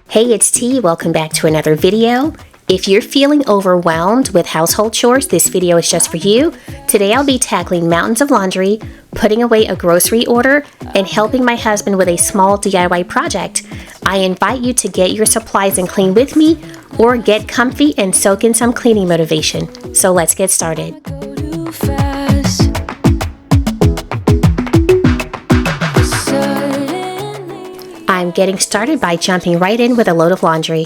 Hey, it's T. Welcome back to another video. If you're feeling overwhelmed with household chores, this video is just for you. Today I'll be tackling mountains of laundry, putting away a grocery order, and helping my husband with a small DIY project. I invite you to get your supplies and clean with me, or get comfy and soak in some cleaning motivation. So let's get started. I'm getting started by jumping right in with a load of laundry.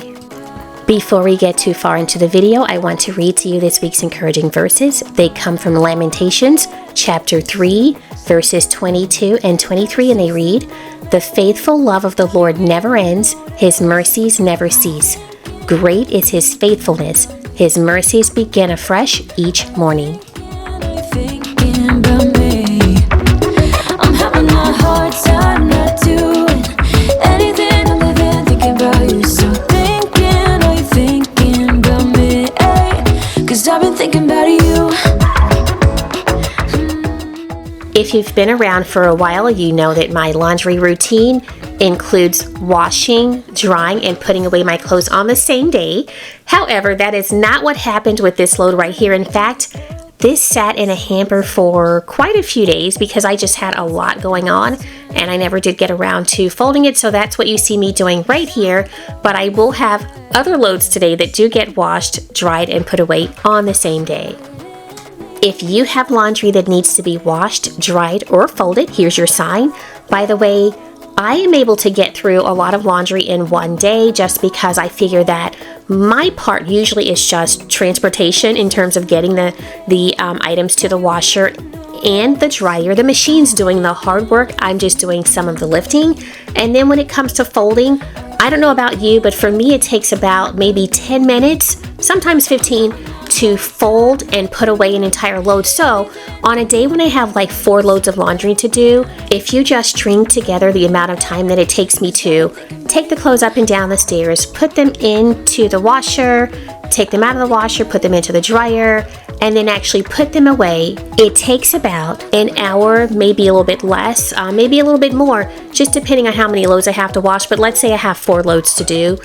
Before we get too far into the video, I want to read to you this week's encouraging verses. They come from Lamentations, chapter 3, verses 22 and 23, and they read, "The faithful love of the Lord never ends, His mercies never cease. Great is His faithfulness, His mercies begin afresh each morning." If you've been around for a while, you know that my laundry routine includes washing, drying, and putting away my clothes on the same day. However, that is not what happened with this load right here. In fact, this sat in a hamper for quite a few days because I just had a lot going on and I never did get around to folding it. So that's what you see me doing right here. But I will have other loads today that do get washed, dried, and put away on the same day. If you have laundry that needs to be washed, dried, or folded, here's your sign. By the way, I am able to get through a lot of laundry in one day just because I figure that my part usually is just transportation in terms of getting the items to the washer and the dryer. The machine's doing the hard work. I'm just doing some of the lifting. And then when it comes to folding, I don't know about you, but for me it takes about maybe 10 minutes, sometimes 15, to fold and put away an entire load. So on a day when I have like 4 loads of laundry to do, if you just string together the amount of time that it takes me to take the clothes up and down the stairs, put them into the washer, take them out of the washer, put them into the dryer, and then actually put them away, it takes about an hour, maybe a little bit less, maybe a little bit more, just depending on how many loads I have to wash. But let's say I have 4 loads to do.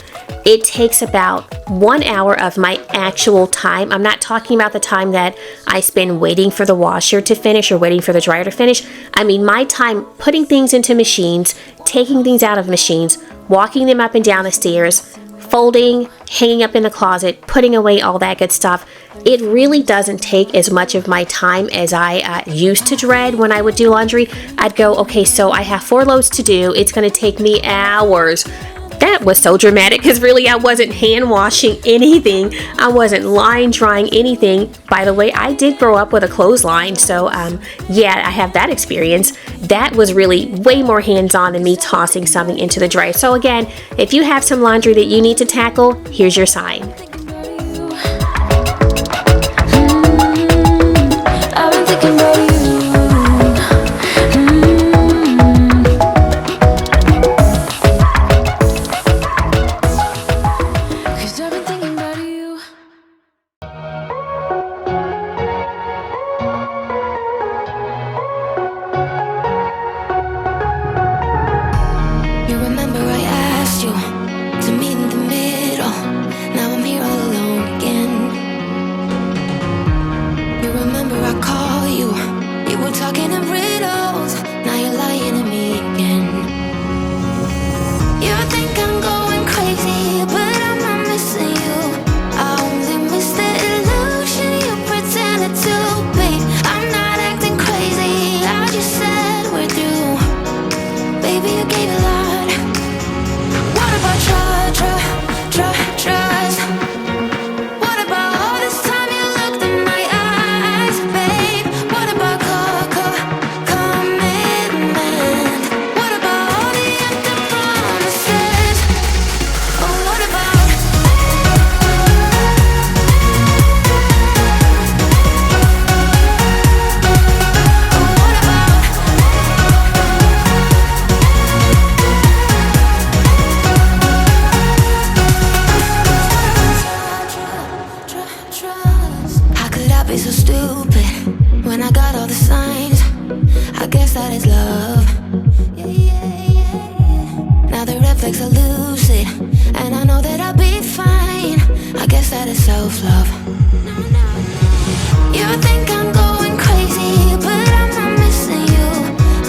It takes about 1 hour of my actual time. I'm not talking about the time that I spend waiting for the washer to finish or waiting for the dryer to finish. I mean my time putting things into machines, taking things out of machines, walking them up and down the stairs, folding, hanging up in the closet, putting away all that good stuff. It really doesn't take as much of my time as I used to dread when I would do laundry. I'd go, okay, so I have 4 loads to do. It's going to take me hours. That was so dramatic because really I wasn't hand washing anything. I wasn't line drying anything. By the way, I did grow up with a clothesline, so yeah, I have that experience. That was really way more hands-on than me tossing something into the dryer. So again, if you have some laundry that you need to tackle, here's your sign. lot of self-love. You think I'm going crazy, but I'm not missing you.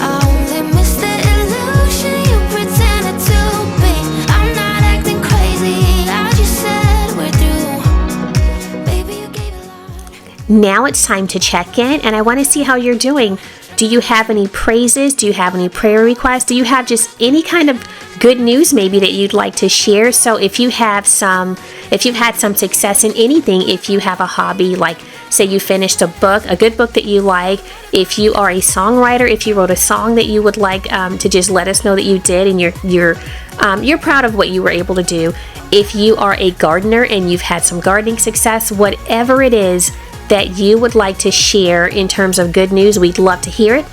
I only miss the illusion you pretended to be. I'm not acting crazy, I just said we're through. Baby, you gave a lot. Now it's time to check in, and I want to see how you're doing. Do you have any praises? Do you have any prayer requests? Do you have just any kind of good news maybe that you'd like to share? So if you've had some success in anything, if you have a hobby, like say you finished a book, a good book that you like, if you are a songwriter, if you wrote a song that you would like to just let us know that you did, and you're proud of what you were able to do. If you are a gardener and you've had some gardening success, whatever it is that you would like to share in terms of good news, we'd love to hear it.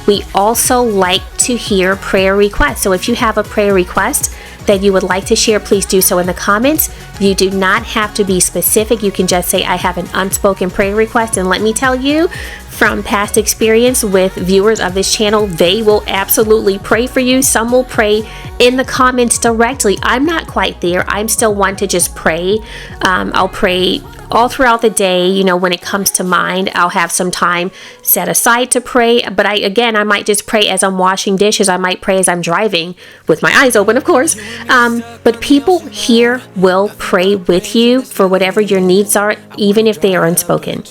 We also like to hear prayer requests. So if you have a prayer request that you would like to share, please do so in the comments. You do not have to be specific. You can just say, I have an unspoken prayer request. And let me tell you, from past experience with viewers of this channel, they will absolutely pray for you. Some will pray in the comments directly. I'm not quite there. I'm still one to just pray. I'll pray all throughout the day. When it comes to mind, I'll have some time set aside to pray. But I might just pray as I'm washing dishes. I might pray as I'm driving with my eyes open, of course. But people here will pray with you for whatever your needs are, even if they are unspoken.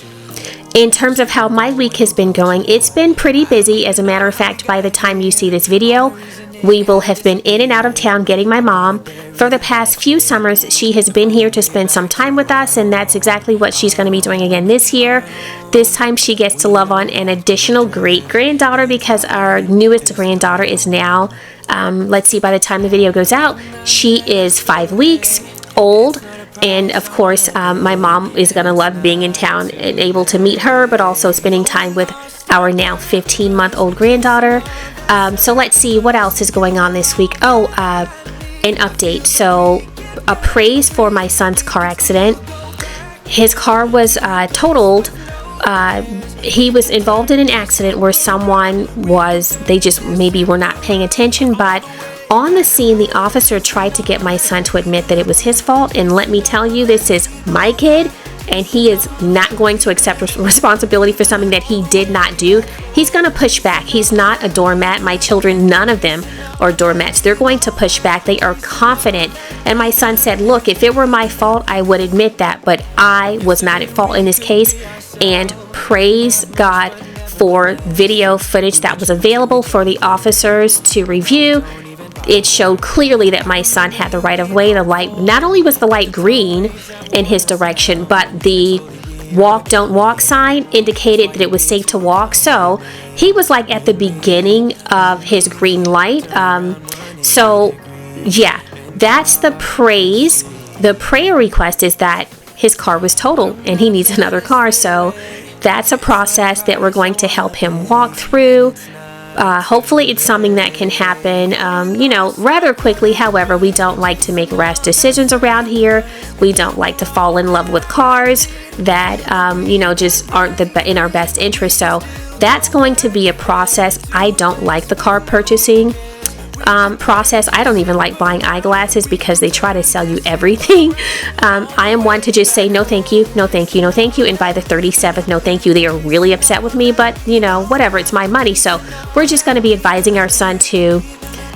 In terms of how my week has been going, it's been pretty busy. As a matter of fact, by the time you see this video, we will have been in and out of town getting my mom. For the past few summers, she has been here to spend some time with us, and that's exactly what she's going to be doing again this year. This time she gets to love on an additional great-granddaughter, because our newest granddaughter is now, let's see, by the time the video goes out, she is 5 weeks old. And of course, my mom is going to love being in town and able to meet her, but also spending time with our now 15-month-old granddaughter. So let's see what else is going on this week. An update. So a praise for my son's car accident. His car was totaled. He was involved in an accident where they just maybe were not paying attention, but on the scene, the officer tried to get my son to admit that it was his fault. And let me tell you, this is my kid, and he is not going to accept responsibility for something that he did not do. He's going to push back. He's not a doormat. My children, none of them are doormats. They're going to push back. They are confident. And my son said, look, if it were my fault, I would admit that, but I was not at fault in this case. And praise God for video footage that was available for the officers to review. It showed clearly that my son had the right of way. The light, not only was the light green in his direction, but the walk, don't walk sign indicated that it was safe to walk. So he was like at the beginning of his green light. So yeah, that's the praise. The prayer request is that his car was totaled and he needs another car. So that's a process that we're going to help him walk through. Hopefully it's something that can happen, rather quickly. However, we don't like to make rash decisions around here. We don't like to fall in love with cars that, just aren't in our best interest. So that's going to be a process. I don't like the car purchasing process. I don't even like buying eyeglasses because they try to sell you everything. I am one to just say no thank you, no thank you, no thank you, and by the 37th no thank you, they are really upset with me, but whatever, it's my money. So we're just going to be advising our son to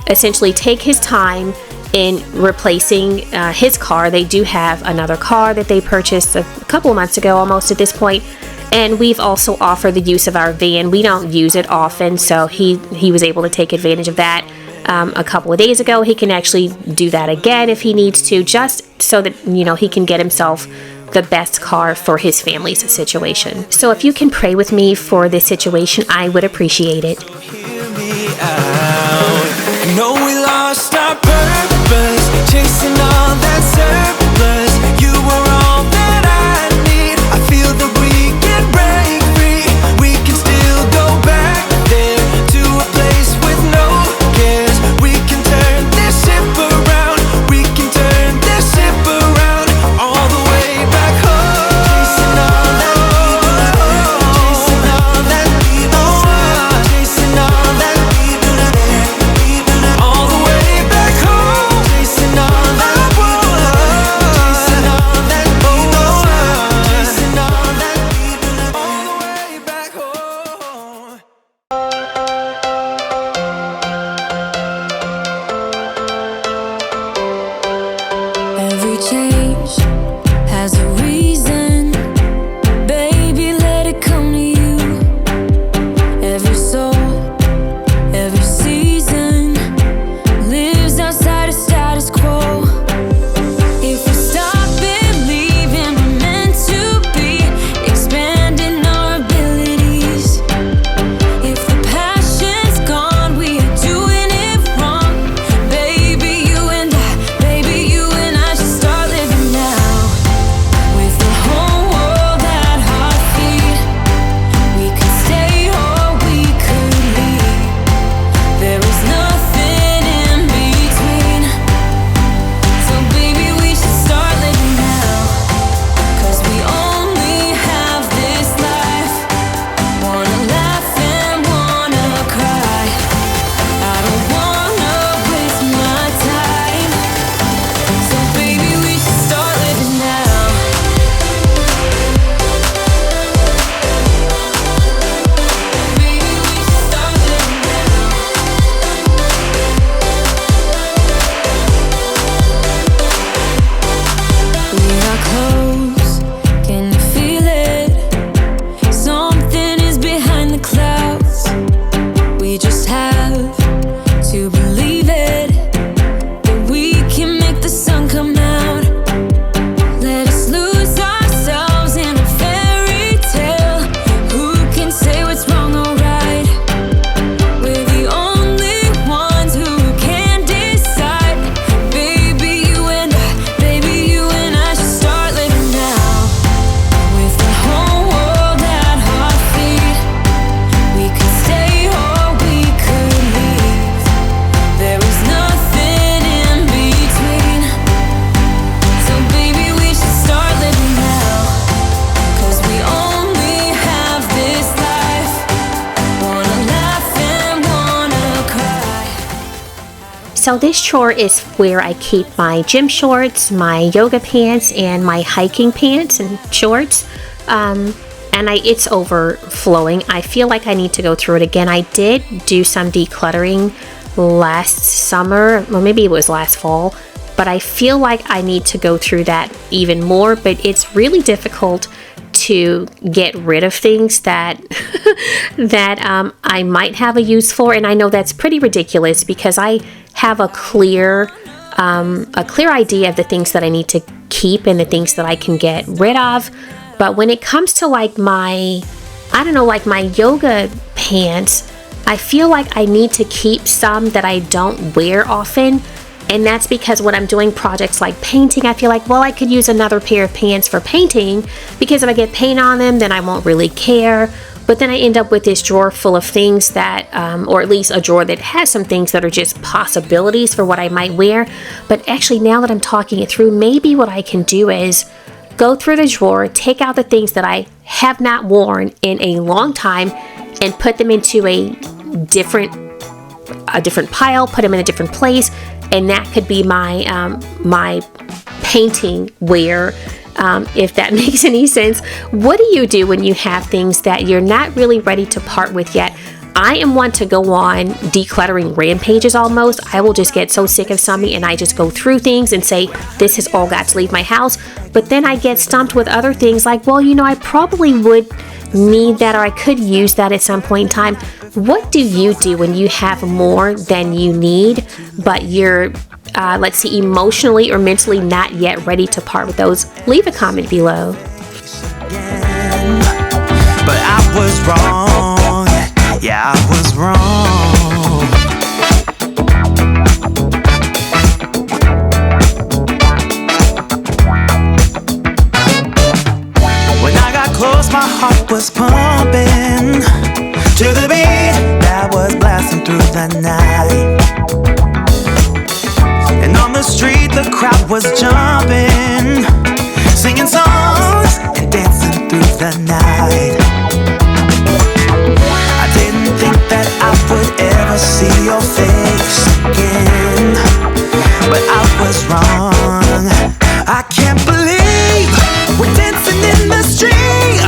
essentially take his time in replacing his car. They do have another car that they purchased a couple of months ago, almost at this point. And we've also offered the use of our van. We don't use it often, so he was able to take advantage of that. A couple of days ago. He can actually do that again if he needs to, just so that he can get himself the best car for his family's situation. So if you can pray with me for this situation, I would appreciate it. Hear me out. No, we lost our purpose, chasing all that surplus. You were all that I need. I feel that we can break free. We can still go back there to a place with no cares. We can turn this ship around. We can turn this ship around all the way back home. Chasing all that we chasing all that we chasing all that we all the way back home. Change has a reason. Baby, let it come to you. Every soul, every season lives outside of status quo. If we stop believing we're meant to be, expanding our abilities. If the passion's gone, we are doing it wrong. Baby, you and I should start living now. With the whole world at our feet, we could stay or we could leave. There is nothing in between. So baby, we should start living now. 'Cause we only have this life. Wanna laugh and wanna cry. I don't wanna waste my time. So baby, we should start living now. Baby, we should start living now. We are close, can you feel it? Something is behind the clouds. We just have to believe it, that we can make the sun come out. Let us lose ourselves in a fairy tale. Who can say what's wrong or right? We're the only ones who can decide. Baby, you and I should start living now. With the whole world at our feet, we could stay or we could leave. There is nothing in between. So baby, we should start living now. 'Cause we only have this life. Wanna laugh and wanna cry. So this chore is where I keep my gym shorts, my yoga pants, and my hiking pants and shorts. And it's overflowing. I feel like I need to go through it again. I did do some decluttering last summer, or maybe it was last fall, but I feel like I need to go through that even more. But it's really difficult to get rid of things that I might have a use for, and I know that's pretty ridiculous because I have a clear idea of the things that I need to keep and the things that I can get rid of. But when it comes to like my yoga pants, I feel like I need to keep some that I don't wear often. And that's because when I'm doing projects like painting, I feel like, well, I could use another pair of pants for painting because if I get paint on them, then I won't really care. But then I end up with this drawer full of things that, or at least a drawer that has some things that are just possibilities for what I might wear. But actually, now that I'm talking it through, maybe what I can do is go through the drawer, take out the things that I have not worn in a long time, and put them into a different pile, put them in a different place, and that could be my painting wear. If that makes any sense. What do you do when you have things that you're not really ready to part with yet? I am one to go on decluttering rampages almost. I will just get so sick of something and I just go through things and say, this has all got to leave my house. But then I get stumped with other things like, well, I probably would need that, or I could use that at some point in time. What do you do when you have more than you need, but you're emotionally or mentally not yet ready to part with those? Leave a comment below. But I was wrong. Yeah, I was wrong. When I got close, my heart was pumping to the beat that was blasting through the night. And on the street, the crowd was jumping, singing songs and dancing through the night. I didn't think that I would ever see your face again, but I was wrong. I can't believe we're dancing in the street.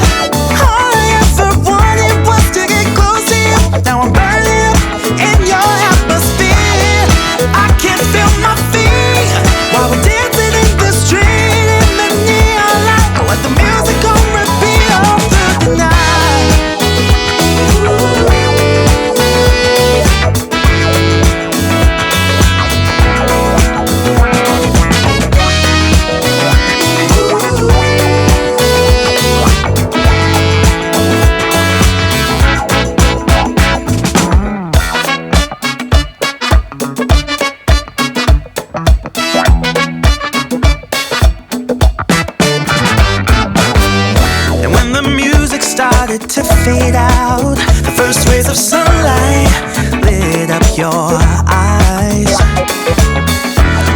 All I ever wanted was to get close to you. Now I'm burning up in your atmosphere. I can't feel my feet while we're dancing in the street. started to fade out. The first rays of sunlight lit up your eyes.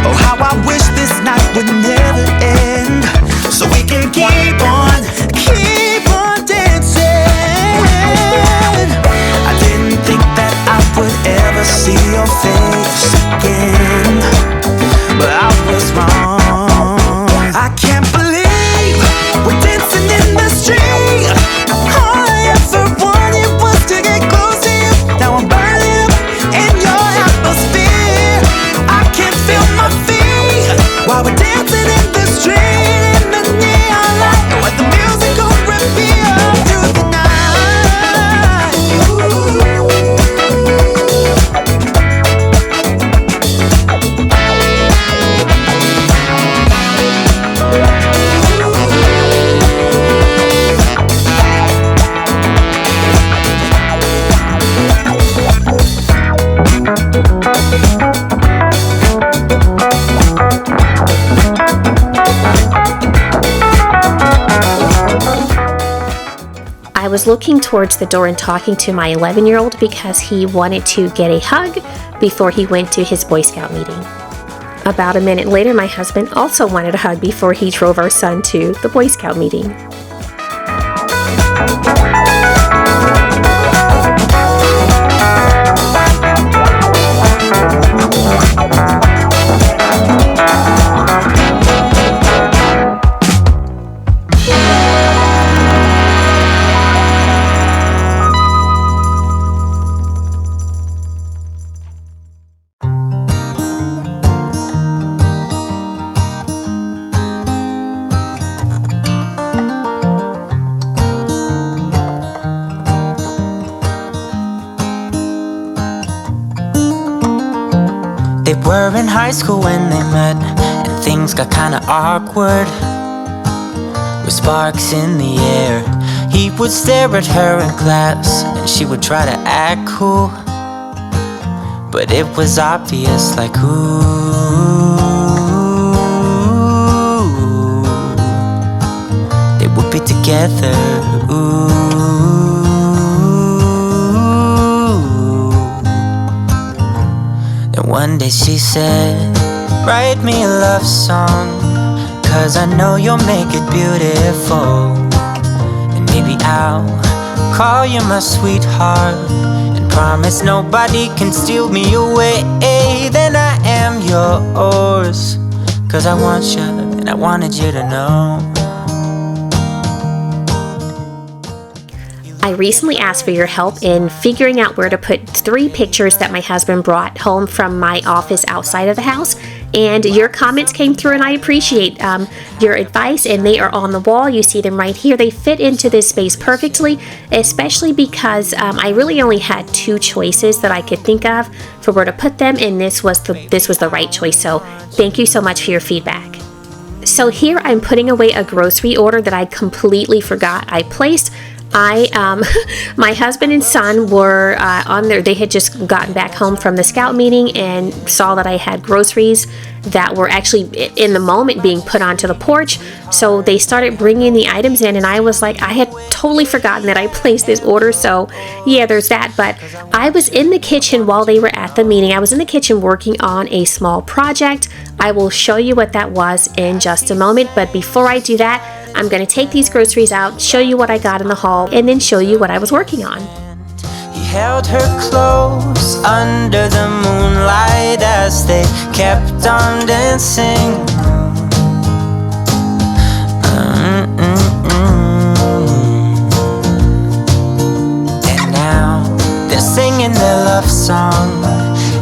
Oh, how I wish this night would never end, so we can keep on dancing. I didn't think that I would ever see your face again, but I was wrong. I can't believe we're dancing in the street. All I ever wanted was to get close to you. Now I'm burning up in your atmosphere. I can't feel my feet while we're dancing in the street, in the neon light, with the music on repeat all through the night. I was looking towards the door and talking to my 11-year-old because he wanted to get a hug before he went to his Boy Scout meeting. About a minute later, my husband also wanted a hug before he drove our son to the Boy Scout meeting. They were in high school when they met, and things got kinda awkward. With sparks in the air, he would stare at her in class, and she would try to act cool. But it was obvious, like, ooh, they would be together, ooh. One day she said, write me a love song, 'cause I know you'll make it beautiful. And maybe I'll call you my sweetheart, and promise nobody can steal me away. Then I am yours, 'cause I want you, and I wanted you to know. I recently asked for your help in figuring out where to put 3 pictures that my husband brought home from my office outside of the house, and your comments came through, and I appreciate your advice, and they are on the wall. You see them right here. They fit into this space perfectly, especially because I really only had 2 choices that I could think of for where to put them, and this was the right choice. So thank you so much for your feedback. So here I'm putting away a grocery order that I completely forgot I placed. My husband and son were they had just gotten back home from the scout meeting and saw that I had groceries that were actually in the moment being put onto the porch. So they started bringing the items in, and I was like, I had totally forgotten that I placed this order. So yeah, there's that. But I was in the kitchen while they were at the meeting. I was in the kitchen working on a small project. I will show you what that was in just a moment. But before I do that, I'm going to take these groceries out, show you what I got in the haul, and then show you what I was working on. He held her close under the moonlight as they kept on dancing. And now they're singing their love song,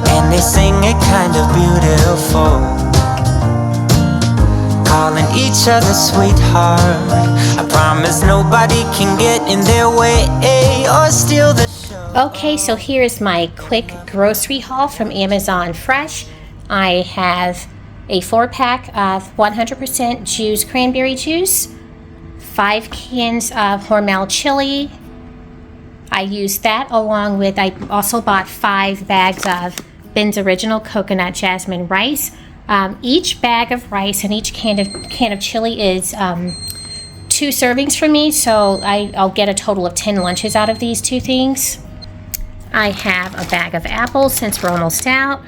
and they sing it kind of beautiful, calling each other sweetheart. I promise nobody can get in their way or steal the show. Okay, so here's my quick grocery haul from Amazon Fresh. I have a 4-pack of 100% juice cranberry juice, 5 cans of Hormel chili. I used that along with, I also bought 5 bags of Ben's Original Coconut Jasmine Rice. Each bag of rice and each can of chili is 2 servings for me, so I'll get a total of 10 lunches out of these 2 things. I have a bag of apples since we're almost out,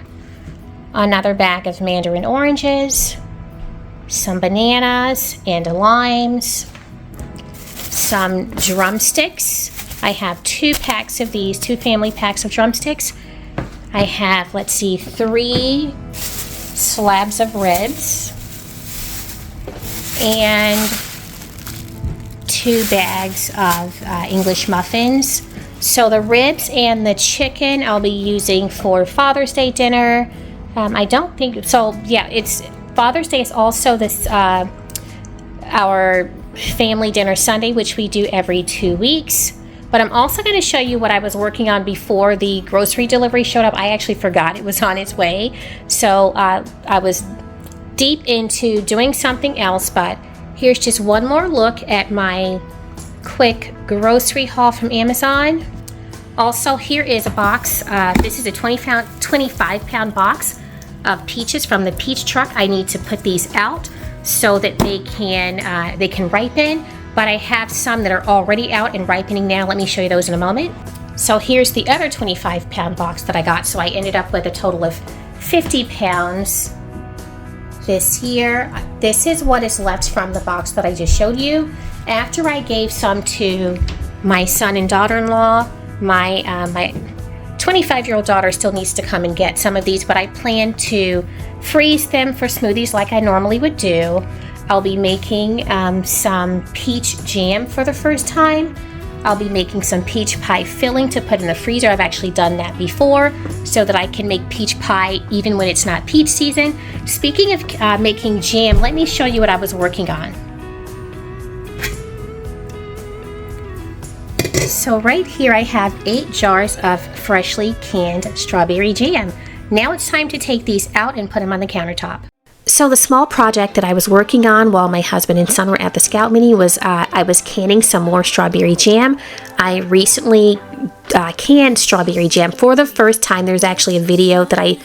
another bag of mandarin oranges, some bananas and limes, some drumsticks. I have 2 packs of these, 2 family packs of drumsticks. I have, let's see, 3 slabs of ribs and 2 bags of English muffins. So the ribs and the chicken I'll be using for Father's Day dinner. I don't think so. Yeah, it's Father's Day is also this our family dinner Sunday, which we do every 2 weeks. But I'm also going to show you what I was working on before the grocery delivery showed up. I actually forgot it was on its way, so I was deep into doing something else. But here's just one more look at my quick grocery haul from Amazon. Also, here is a box. This is a 25-pound box of peaches from the peach truck. I need to put these out so that they can ripen, but I have some that are already out and ripening now. Let me show you those in a moment. So here's the other 25-pound box that I got. So I ended up with a total of 50 pounds this year. This is what is left from the box that I just showed you. After I gave some to my son and daughter-in-law, my 25-year-old daughter still needs to come and get some of these, but I plan to freeze them for smoothies like I normally would do. I'll be making some peach jam for the first time. I'll be making some peach pie filling to put in the freezer. I've actually done that before so that I can make peach pie even when it's not peach season. Speaking of making jam, let me show you what I was working on. So right here I have 8 jars of freshly canned strawberry jam. Now it's time to take these out and put them on the countertop. So the small project that I was working on while my husband and son were at the scout meeting was I was canning some more strawberry jam. I recently canned strawberry jam for the first time. There's actually a video that I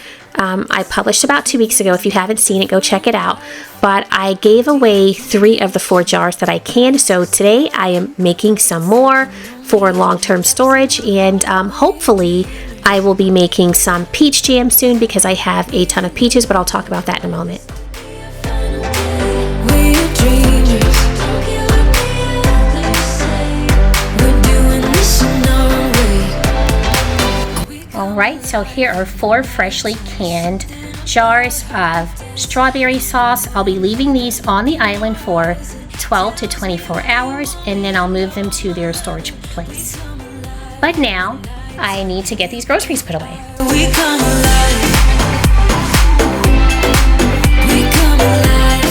published about 2 weeks ago. If you haven't seen it, go check it out. But I gave away 3 of the 4 jars that I canned. So today I am making some more for long-term storage, and hopefully I will be making some peach jam soon because I have a ton of peaches, but I'll talk about that in a moment. Alright, so here are 4 freshly canned jars of strawberry sauce. I'll be leaving these on the island for 12 to 24 hours, and then I'll move them to their storage place. But now, I need to get these groceries put away. We come alive. We come alive.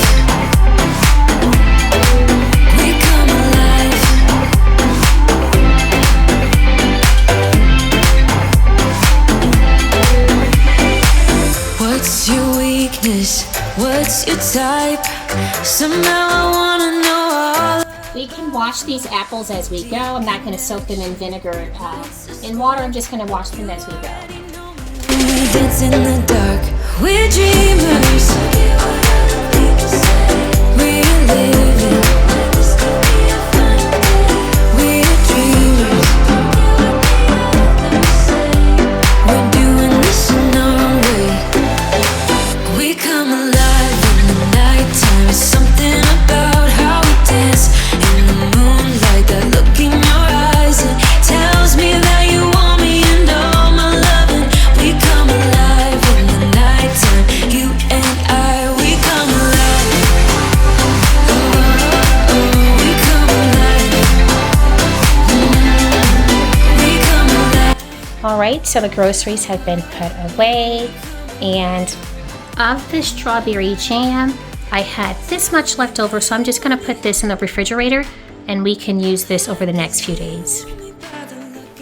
We come alive. What's your weakness? What's your type? Somehow I wanna know all. We can wash these apples as we go. I'm not going to soak them in vinegar in water. I'm just going to wash them as we go. We dance in the dark. We're dreamers. We're living. We're dreamers. We're doing this in our way. We come alive in the nighttime. It's something about how we dance. In the moonlight, that look in your eyes, it tells me that you want me and all my loving. We come alive in the nighttime, you and I, we come alive. Oh, we come alive. We come alive. Alright, so the groceries have been put away, and of the strawberry jam, I had this much left over, so I'm just going to put this in the refrigerator and we can use this over the next few days.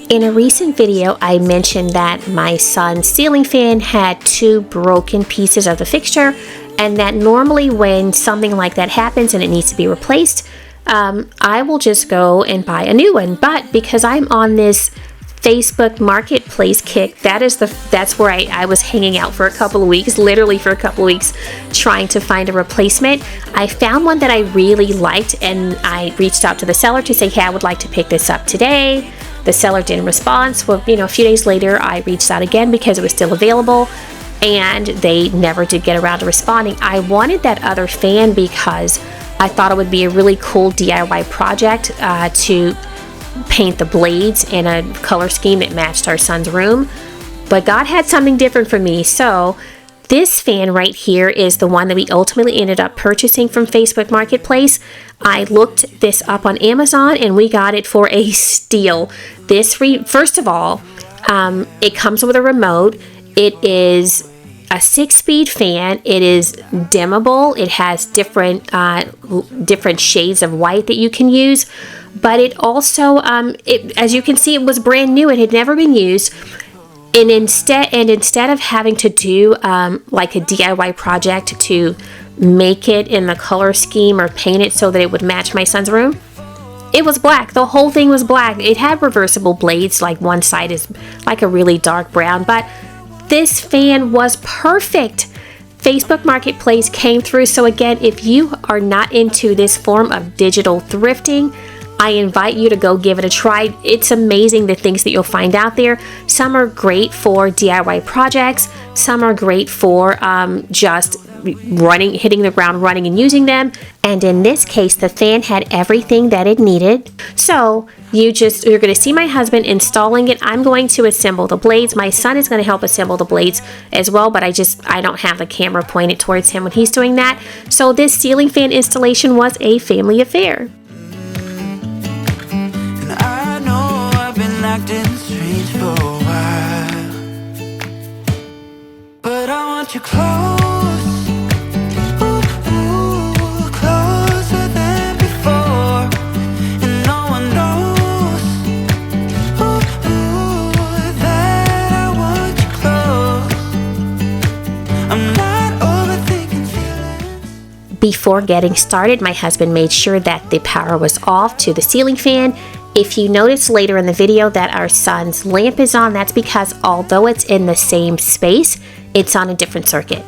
In a recent video, I mentioned that my son's ceiling fan had 2 broken pieces of the fixture, and that normally when something like that happens and it needs to be replaced, I will just go and buy a new one. But because I'm on this Facebook Marketplace kick, that's where I was hanging out for a couple of weeks, literally for a couple of weeks, trying to find a replacement. I found one that I really liked, and I reached out to the seller to say, hey, I would like to pick this up today. The seller didn't respond. So, a few days later, I reached out again because it was still available, and they never did get around to responding. I wanted that other fan because I thought it would be a really cool DIY project to paint the blades in a color scheme that matched our son's room. But God had something different for me. So this fan right here is the one that we ultimately ended up purchasing from Facebook Marketplace. I looked this up on Amazon and we got it for a steal. First of all, it comes with a remote. It is a 6-speed fan. It is dimmable. It has different shades of white that you can use. But it also, as you can see, it was brand new. It had never been used. And instead of having to do like a DIY project to make it in the color scheme or paint it so that it would match my son's room, it was black. The whole thing was black. It had reversible blades. Like one side is like a really dark brown, but this fan was perfect. Facebook Marketplace came through. So again, if you are not into this form of digital thrifting, I invite you to go give it a try. It's amazing the things that you'll find out there. Some are great for DIY projects. Some are great for just hitting the ground running and using them. And in this case, the fan had everything that it needed. So you're going to see my husband installing it. I'm going to assemble the blades. My son is going to help assemble the blades as well, but I don't have the camera pointed towards him when he's doing that. So this ceiling fan installation was a family affair. Acting strange for a while, but I want you close, ooh, closer than before, and no one knows, ooh, that I want you close. I'm not overthinking feelings. Before getting started, my husband made sure that the power was off to the ceiling fan. If you notice later in the video that our son's lamp is on, that's because although it's in the same space, it's on a different circuit.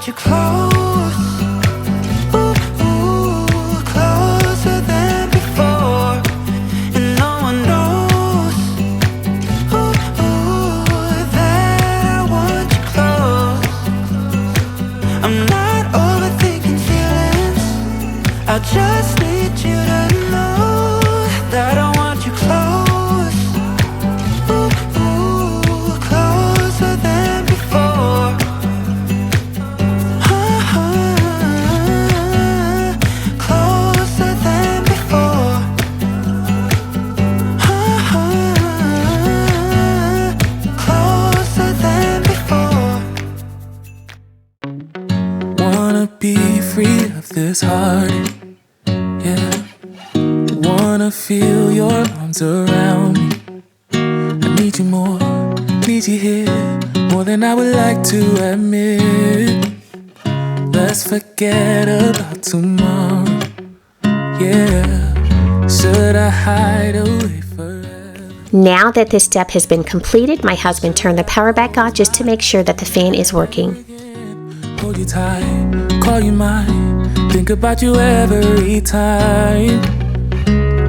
You close, ooh, closer than before, and no one knows, ooh, that I want you close. I'm not overthinking feelings. I just need you to know that I want you close. This heart, yeah. Wanna feel your arms around me. I need you more, need you here, more than I would like to admit. Let's forget about tomorrow, yeah. Should I hide away forever? Now that this step has been completed, my husband turned the power back on just to make sure that the fan is working. Hold you tight, call you mine, think about you every time.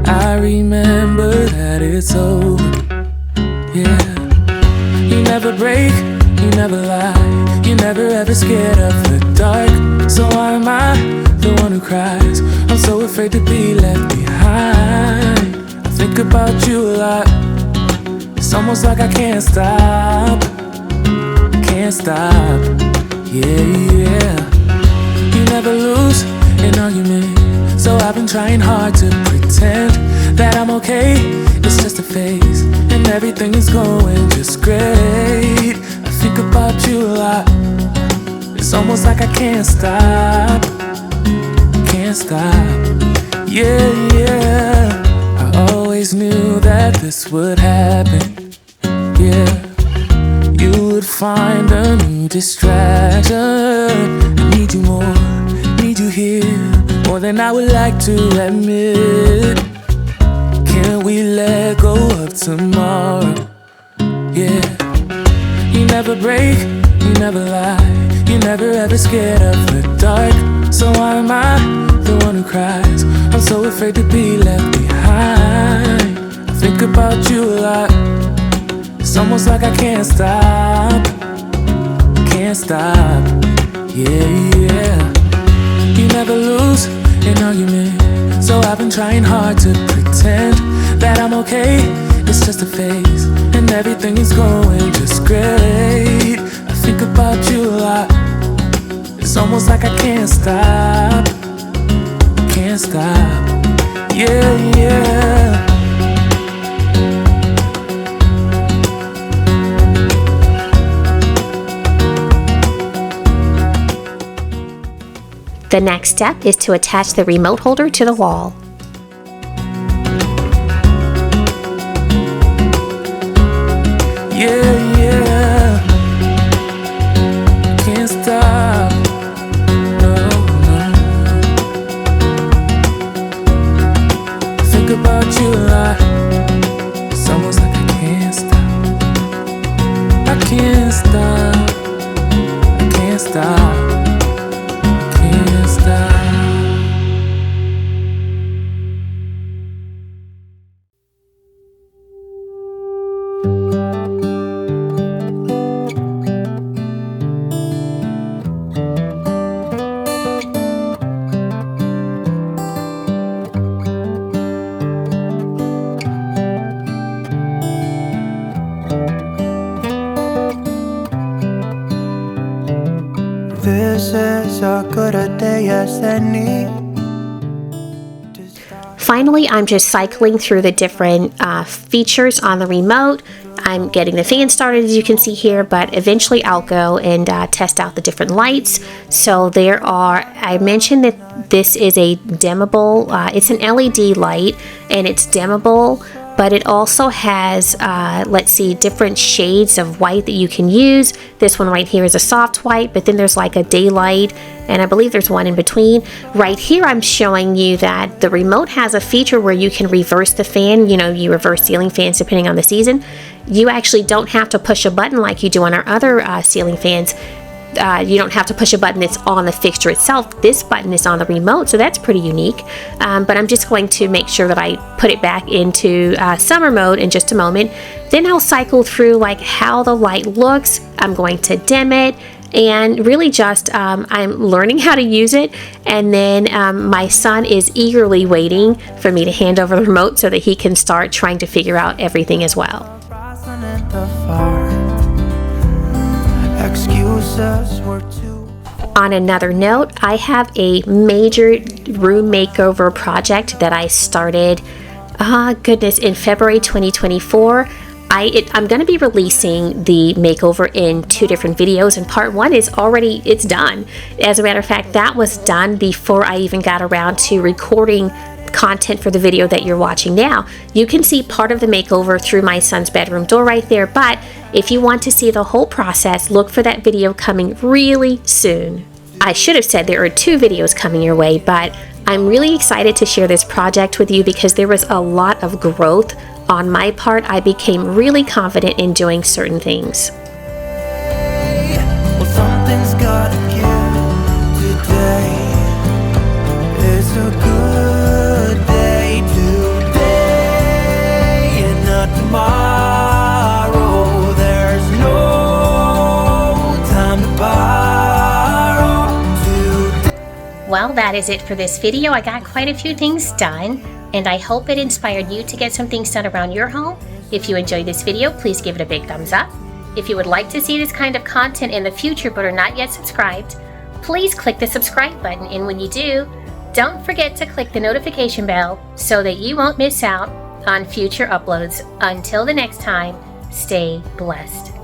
I remember that it's over, yeah. You never break, you never lie, you never ever scared of the dark. So why am I the one who cries? I'm so afraid to be left behind. I think about you a lot, it's almost like I can't stop, yeah, yeah. You never lose an argument, so I've been trying hard to pretend that I'm okay. It's just a phase, and everything is going just great. I think about you a lot. It's almost like I can't stop. Can't stop. Yeah, yeah. I always knew that this would happen. Yeah. You would find a new distraction. I need you more, need you here, more than I would like to admit. Can we let go of tomorrow? Yeah. You never break, you never lie, you never ever scared of the dark. So why am I the one who cries? I'm so afraid to be left behind. I think about you a lot. It's almost like I can't stop. Can't stop. Yeah, yeah. You never lose an argument, so I've been trying hard to pretend that I'm okay. It's just a phase, and everything is going just great. I think about you a lot. It's almost like I can't stop. Can't stop. Yeah, yeah. The next step is to attach the remote holder to the wall. Yeah, yeah. Can't stop. No, no. Think about you a lot. It's almost like I can't stop. I can't stop. I can't stop. Can't stop. This is as good a day as any. Finally, I'm just cycling through the different features on the remote. I'm getting the fan started, as you can see here, but eventually I'll go and test out the different lights. So there are, I mentioned that this is a dimmable, it's an LED light, and it's dimmable, but it also has, let's see, different shades of white that you can use. This one right here is a soft white, but then there's like a daylight, and I believe there's one in between. Right here, I'm showing you that the remote has a feature where you can reverse the fan. You know, you reverse ceiling fans depending on the season. You actually don't have to push a button like you do on our other ceiling fans. You don't have to push a button that's on the fixture itself. This button is on the remote, so that's pretty unique. But I'm just going to make sure that I put it back into summer mode in just a moment. Then I'll cycle through like how the light looks. I'm going to dim it, and really just I'm learning how to use it. And then my son is eagerly waiting for me to hand over the remote so that he can start trying to figure out everything as well. Excuses were too. On another note, I have a major room makeover project that I started, in February 2024. I'm going to be releasing the makeover in 2 different videos, and part 1 is already, it's done. As a matter of fact, that was done before I even got around to recording content for the video that you're watching now. You can see part of the makeover through my son's bedroom door right there, but if you want to see the whole process, look for that video coming really soon. I should have said there are 2 videos coming your way, but I'm really excited to share this project with you because there was a lot of growth on my part. I became really confident in doing certain things. Well, something's gotta give today. It's a good day today and not tomorrow. There's no time to borrow today. Well, that is it for this video. I got quite a few things done, and I hope it inspired you to get some things done around your home. If you enjoyed this video, please give it a big thumbs up. If you would like to see this kind of content in the future but are not yet subscribed, please click the subscribe button, and when you do, don't forget to click the notification bell so that you won't miss out on future uploads. Until the next time, stay blessed.